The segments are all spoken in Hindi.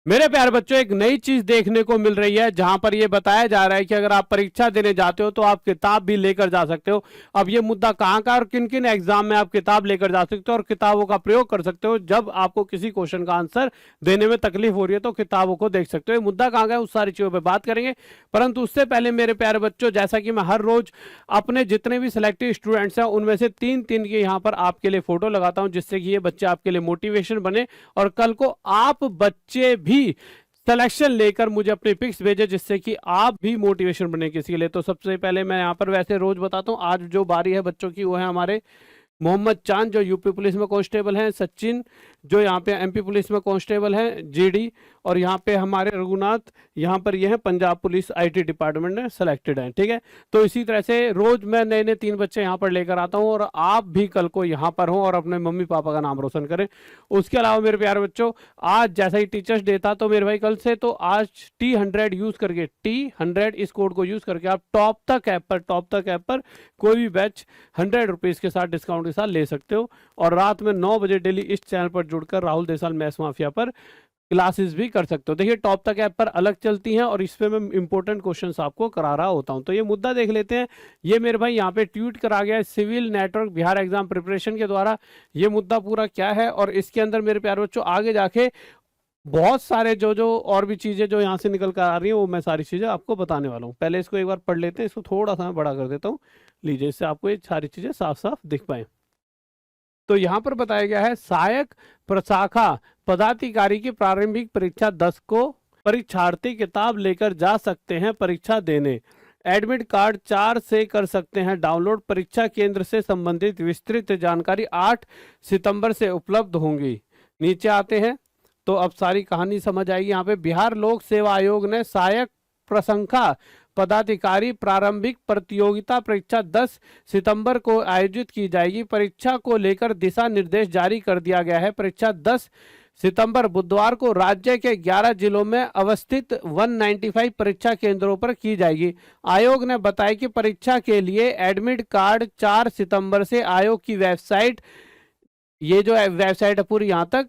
मेरे प्यारे बच्चों, एक नई चीज देखने को मिल रही है जहां पर यह बताया जा रहा है कि अगर आप परीक्षा देने जाते हो तो आप किताब भी लेकर जा सकते हो। अब ये मुद्दा कहाँ का और किन किन एग्जाम में आप किताब लेकर जा सकते हो और किताबों का प्रयोग कर सकते हो। जब आपको किसी क्वेश्चन का आंसर देने में तकलीफ हो रही है तो किताबों को देख सकते हो। ये मुद्दा कहाँ का है, उस सारी चीजों पर बात करेंगे। परंतु उससे पहले मेरे प्यारे बच्चों, जैसा कि मैं हर रोज अपने जितने भी सिलेक्टिव स्टूडेंट्स हैं उनमें से तीन तीन के यहाँ पर आपके लिए फोटो लगाता हूं, जिससे कि ये बच्चे आपके लिए मोटिवेशन बने और कल को आप बच्चे भी सिलेक्शन लेकर मुझे अपने पिक्स भेजे, जिससे कि आप भी मोटिवेशन बने किसी के लिए। तो सबसे पहले मैं यहाँ पर वैसे रोज बताता हूँ, आज जो बारी है बच्चों की वो है हमारे मोहम्मद चांद जो यूपी पुलिस में कांस्टेबल हैं, सचिन जो यहाँ पे एमपी पुलिस में कांस्टेबल हैं जीडी, और यहाँ पे हमारे रघुनाथ यहाँ पर ये हैं पंजाब पुलिस आईटी डिपार्टमेंट में सेलेक्टेड हैं। ठीक है, तो इसी तरह से रोज मैं नए नए तीन बच्चे यहाँ पर लेकर आता हूँ और आप भी कल को यहाँ पर हो और अपने मम्मी पापा का नाम रोशन करें। उसके अलावा मेरे प्यारे बच्चों, आज जैसा ही टीचर्स डे था तो मेरे भाई कल से तो आज T100 यूज करके, T100 इस कोड को यूज करके आप टॉप तक ऐप पर कोई भी बैच 100 रुपीज के साथ डिस्काउंट के साथ ले सकते हो। और रात में 9 बजे डेली इस चैनल पर जुड़कर राहुल देसाल मैथ्स माफिया पर क्लासेस भी कर सकते हो। देखिए, टॉप तक ऐप पर अलग चलती हैं और इस पे मैं इंपॉर्टेंट क्वेश्चंस आपको करा रहा होता हूं। तो ये मुद्दा देख लेते हैं। ये मेरे भाई यहाँ पे ट्वीट करा गया है civil network Bihar exam preparation के द्वारा। ये मुद्दा पूरा क्या है और इसके अंदर मेरे प्यारे बच्चों आगे जाके बहुत सारे जो जो और भी चीजें जो यहाँ से निकल कर आ रही हैं वो मैं सारी चीजें आपको बताने वाला हूँ। पहले इसको एक बार पढ़ लेते हैं, इसको थोड़ा सा मैं बड़ा कर देता हूँ, लीजिए, इससे आपको ये सारी चीजें साफ साफ दिख पाए। तो यहाँ पर बताया गया है सहायक प्रशाखा पदाधिकारी की प्रारंभिक परीक्षा 10 को परीक्षार्थी किताब लेकर जा सकते हैं परीक्षा देने। एडमिट कार्ड 4 से कर सकते हैं डाउनलोड। परीक्षा केंद्र से संबंधित विस्तृत जानकारी 8 सितंबर से उपलब्ध होंगी। नीचे आते हैं तो अब सारी कहानी समझ आएगी। यहाँ पे बिहार लोक सेवा आयोग ने सहायक प्रशंसा पदाधिकारी प्रारंभिक प्रतियोगिता परीक्षा 10 सितंबर को आयोजित की जाएगी। परीक्षा को लेकर दिशा निर्देश जारी कर दिया गया है। परीक्षा 10 सितंबर बुधवार को राज्य के 11 जिलों में अवस्थित 195 परीक्षा केंद्रों पर की जाएगी। आयोग ने बताया कि परीक्षा के लिए एडमिट कार्ड 4 सितंबर से आयोग की वेबसाइट, ये जो वेबसाइट है पूरी यहाँ तक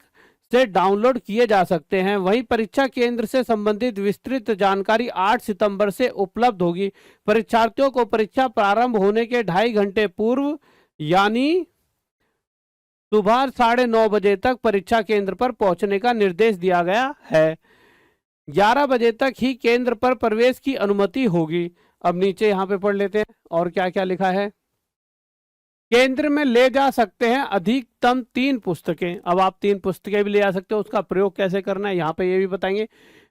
से डाउनलोड किए जा सकते हैं। वहीं परीक्षा केंद्र से संबंधित विस्तृत जानकारी 8 सितंबर से उपलब्ध होगी। परीक्षार्थियों को परीक्षा प्रारंभ होने के 2.5 घंटे पूर्व यानी सुबह 9:30 बजे तक परीक्षा केंद्र पर पहुंचने का निर्देश दिया गया है। 11 बजे तक ही केंद्र पर प्रवेश की अनुमति होगी। अब नीचे यहाँ पे पढ़ लेते हैं और क्या क्या लिखा है। केंद्र में ले जा सकते हैं अधिकतम 3 पुस्तकें। अब आप 3 पुस्तकें भी ले जा सकते हो, उसका प्रयोग कैसे करना है यहाँ पे ये भी बताएंगे।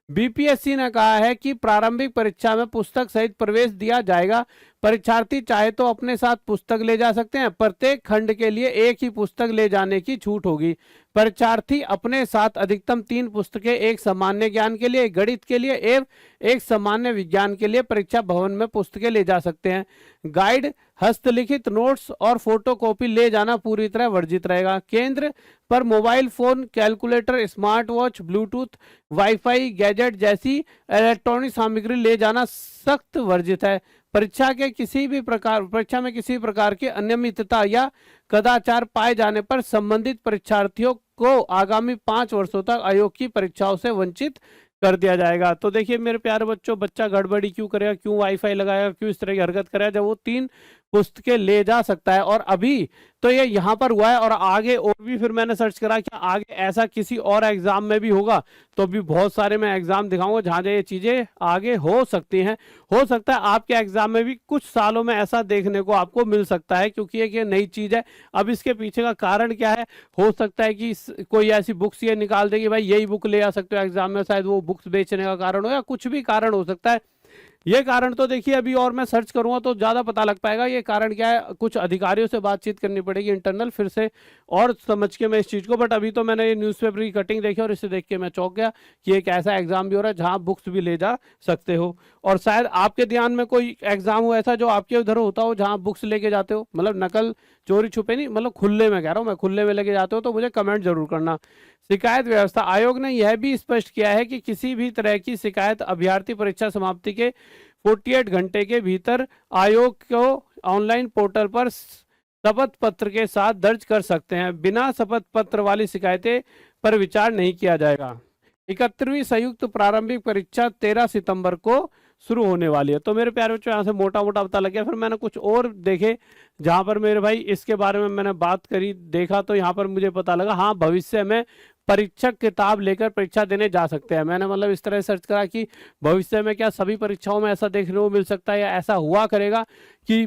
बीपीएससी ने कहा है कि प्रारंभिक परीक्षा में पुस्तक सहित प्रवेश दिया जाएगा। परीक्षार्थी चाहे तो अपने साथ पुस्तक ले जा सकते हैं। प्रत्येक खंड के लिए एक ही पुस्तक ले जाने की छूट होगी। परीक्षार्थी अपने साथ अधिकतम 3 पुस्तकें, एक सामान्य ज्ञान के लिए, एक गणित के लिए एवं एक सामान्य विज्ञान के लिए परीक्षा भवन में पुस्तकें ले जा सकते हैं। गाइड, हस्तलिखित नोट्स और फोटोकॉपी ले जाना पूरी तरह वर्जित रहेगा। केंद्र पर mobile phone, calculator, smart watch, Bluetooth, wifi, gadget जैसी इलेक्ट्रॉनिक सामग्री ले जाना सख्त वर्जित है। परीक्षा में किसी प्रकार की अनियमितता या कदाचार पाए जाने पर संबंधित परीक्षार्थियों को आगामी 5 वर्षों तक आयोग की परीक्षाओं से वंचित कर दिया जाएगा। तो देखिए मेरे प्यारे बच्चों, बच्चा गड़बड़ी क्यों करेगा, क्यों वाईफाई लगाएगा, क्यों इस तरह की हरकत करेगा जब वो 3 पुस्तकें ले जा सकता है। और अभी तो ये यहाँ पर हुआ है और आगे और भी फिर मैंने सर्च करा कि आगे ऐसा किसी और एग्जाम में भी होगा, तो भी बहुत सारे मैं एग्जाम दिखाऊंगा जहां ये चीजें आगे हो सकती हैं। हो सकता है आपके एग्जाम में भी कुछ सालों में ऐसा देखने को आपको मिल सकता है, क्योंकि ये नई चीज है। अब इसके पीछे का कारण क्या है, हो सकता है कि कोई ऐसी बुक्स ये निकाल दे कि भाई यही बुक ले आ सकते हो एग्जाम में, शायद वो बुक्स बेचने का कारण हो या कुछ भी कारण हो सकता है। ये कारण तो देखिए अभी और मैं सर्च करूंगा तो ज्यादा पता लग पाएगा ये कारण क्या है। कुछ अधिकारियों से बातचीत करनी पड़ेगी इंटरनल फिर से और समझ के मैं इस चीज को। बट अभी तो मैंने ये न्यूज़पेपर की कटिंग देखी और इसे देख के मैं चौंक गया कि एक ऐसा एग्जाम भी हो रहा है जहां बुक्स भी ले जा सकते हो। और शायद आपके ध्यान में कोई एग्जाम हो ऐसा जो आपके उधर होता हो जहां बुक्स लेके जाते हो, मतलब नकल चोरी छुपे नहीं, मतलब खुले में कह रहा हूं मैं, खुले में लेके जाते हो तो मुझे कमेंट जरूर करना। शिकायत व्यवस्था, आयोग ने यह भी स्पष्ट किया है कि किसी भी तरह की शिकायत अभ्यर्थी परीक्षा समाप्ति के 48 घंटे के भीतर आयोग को ऑनलाइन पोर्टल पर शपथ पत्र के साथ दर्ज कर सकते हैं। बिना शपथ पत्र वाली शिकायतें पर विचार नहीं किया जाएगा। 71वीं संयुक्त प्रारंभिक परीक्षा 13 सितंबर को शुरू होने वाली है। तो मेरे प्यारे बच्चों, यहाँ से मोटा मोटा पता लग गया। फिर मैंने कुछ और देखे जहां पर मेरे भाई इसके बारे में मैंने बात करी, देखा, तो यहाँ पर मुझे पता लगा हाँ भविष्य में परीक्षक किताब लेकर परीक्षा देने जा सकते हैं। मैंने मतलब इस तरह सर्च करा कि भविष्य में क्या सभी परीक्षाओं में ऐसा देखने को मिल सकता है या ऐसा हुआ करेगा कि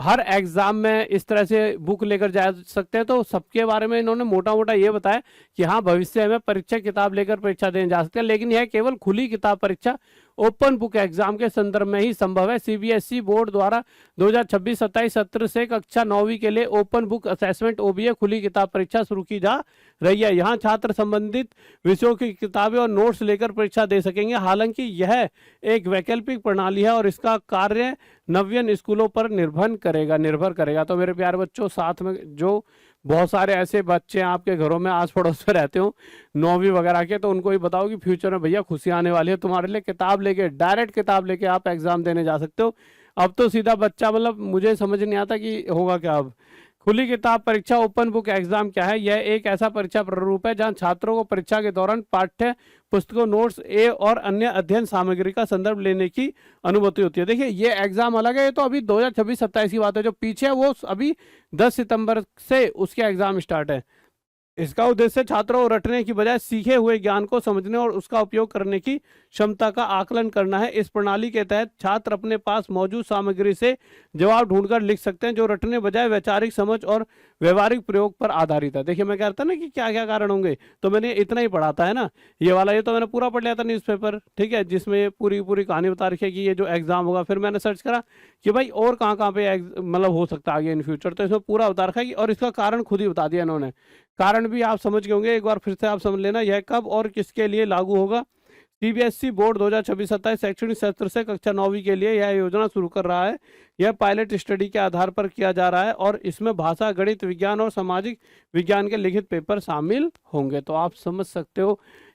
हर एग्जाम में इस तरह से बुक लेकर जा सकते हैं। तो सबके बारे में इन्होंने मोटा मोटा ये बताया कि हाँ भविष्य में परीक्षक किताब लेकर परीक्षा देने जा सकते हैं, लेकिन यह केवल खुली किताब परीक्षा ओपन बुक एग्जाम के संदर्भ में ही संभव है। सीबीएसई बोर्ड द्वारा 2026-27 सत्र से कक्षा 9वीं के लिए ओपन बुक असेसमेंट ओबीए खुली किताब परीक्षा शुरू की जा रही है। यहाँ छात्र संबंधित विषयों की किताबें और नोट्स लेकर परीक्षा दे सकेंगे। हालांकि यह एक वैकल्पिक प्रणाली है और इसका कार्य नवीन स्कूलों पर निर्भर करेगा। तो मेरे प्यारे बच्चों, साथ में जो बहुत सारे ऐसे बच्चे आपके घरों में आस पड़ोस में रहते हो 9वीं वगैरह के, तो उनको ही बताओ कि फ्यूचर में भैया खुशियां आने वाली है तुम्हारे लिए। किताब लेके, डायरेक्ट किताब लेके आप एग्जाम देने जा सकते हो। अब तो सीधा बच्चा, मतलब मुझे समझ नहीं आता कि होगा क्या। अब खुली किताब परीक्षा ओपन बुक एग्जाम क्या है? यह एक ऐसा परीक्षा प्रारूप है जहां छात्रों को परीक्षा के दौरान पाठ्य पुस्तकों, नोट्स और अन्य अध्ययन सामग्री का संदर्भ लेने की अनुमति होती है। देखिए ये एग्जाम अलग है, ये तो अभी 2026-27 की बात है। जो पीछे है वो अभी 10 सितंबर से उसके एग्जाम स्टार्ट है। इसका उद्देश्य छात्रों को रटने की बजाय सीखे हुए ज्ञान को समझने और उसका उपयोग करने की क्षमता का आकलन करना है। इस प्रणाली के तहत छात्र अपने पास मौजूद सामग्री से जवाब ढूंढकर लिख सकते हैं, जो रटने बजाय वैचारिक समझ और व्यवहारिक प्रयोग पर आधारित है। देखिए मैं कह रहा था ना कि क्या क्या कारण होंगे, तो मैंने इतना ही पढ़ा था, है ना। ये वाला ये तो मैंने पूरा पढ़ लिया था न्यूज़पेपर, ठीक है, जिसमें पूरी पूरी कहानी बता रखी है कि ये जो एग्जाम होगा। फिर मैंने सर्च करा कि भाई और कहाँ कहाँ पे मतलब हो सकता है आगे इन फ्यूचर, तो इसमें पूरा बता रखा है और इसका कारण खुद ही बता दिया इन्होंने। कारण भी आप समझ गए होंगे, एक बार फिर से आप समझ लेना यह कब और किसके लिए लागू होगा। सीबीएसई बोर्ड 2026-27 शैक्षणिक सत्र से कक्षा 9वीं के लिए यह योजना शुरू कर रहा है। यह पायलट स्टडी के आधार पर किया जा रहा है और इसमें भाषा, गणित, विज्ञान और सामाजिक विज्ञान के लिखित पेपर शामिल होंगे। तो आप समझ सकते हो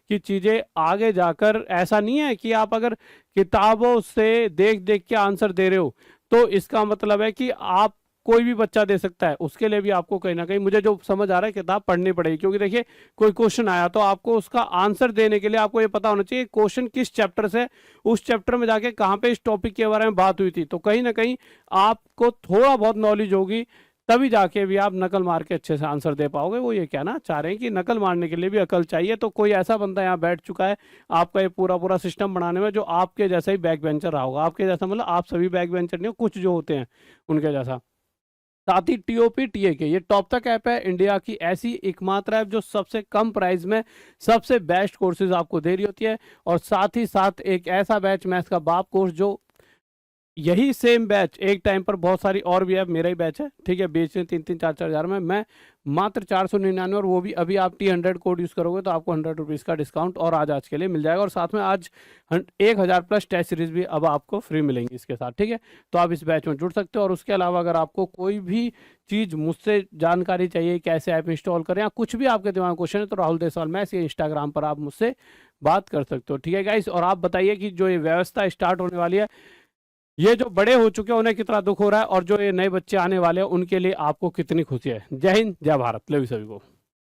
कि चीज़ें आगे जाकर ऐसा नहीं है कि आप अगर किताबों से देख देख के आंसर दे रहे हो तो इसका मतलब है कि आप कोई भी बच्चा दे सकता है। उसके लिए भी आपको कहीं ना कहीं, मुझे जो समझ आ रहा है, किताब पढ़नी पड़ेगी। क्योंकि देखिए कोई क्वेश्चन आया तो आपको उसका आंसर देने के लिए आपको ये पता होना चाहिए क्वेश्चन किस चैप्टर से, उस चैप्टर में जाके कहाँ पे इस टॉपिक के बारे में बात हुई थी। तो कहीं ना कहीं आपको थोड़ा बहुत नॉलेज होगी, तभी जाके भी आप नकल मार के अच्छे से आंसर दे पाओगे। वो ये कहना चाह रहे हैं कि नकल मारने के लिए भी अकल चाहिए। तो कोई ऐसा बंदा यहाँ बैठ चुका है आपका ये पूरा पूरा सिस्टम बनाने में, जो आपके जैसा ही बैक बेंचर रहा होगा। आपके जैसा मतलब आप सभी बैक बेंचर नहीं हो, कुछ जो होते हैं उनके जैसा। साथ ही टीओपी टीए के ये टॉप तक ऐप है, इंडिया की ऐसी एकमात्र ऐप जो सबसे कम प्राइस में सबसे बेस्ट कोर्सेज आपको दे रही होती है। और साथ ही साथ एक ऐसा बैच, मैथ्स का बाप कोर्स, जो यही सेम बैच एक टाइम पर बहुत सारी और भी ऐप, मेरा ही बैच है, ठीक है, बेचने 3-3, 4-4 हज़ार में, मैं मात्र 499, और वो भी अभी आप T100 कोड यूज़ करोगे तो आपको 100 रुपीज़ का डिस्काउंट और आज के लिए मिल जाएगा। और साथ में आज 1000 प्लस टेस्ट सीरीज भी अब आपको फ्री मिलेंगी इसके साथ, ठीक है। तो आप इस बैच में जुड़ सकते हो। और उसके अलावा अगर आपको कोई भी चीज़ मुझसे जानकारी चाहिए, कैसे ऐप इंस्टॉल करें या कुछ भी आपके दिमाग में क्वेश्चन है, तो राहुल देसवाल मैथ्स या इंस्टाग्राम पर आप मुझसे बात कर सकते हो, ठीक है गाइस। और आप बताइए कि जो ये व्यवस्था स्टार्ट होने वाली है, ये जो बड़े हो चुके हैं उन्हें कितना दुख हो रहा है, और जो ये नए बच्चे आने वाले हैं उनके लिए आपको कितनी खुशी है। जय हिंद, जय भारत, ले सभी को।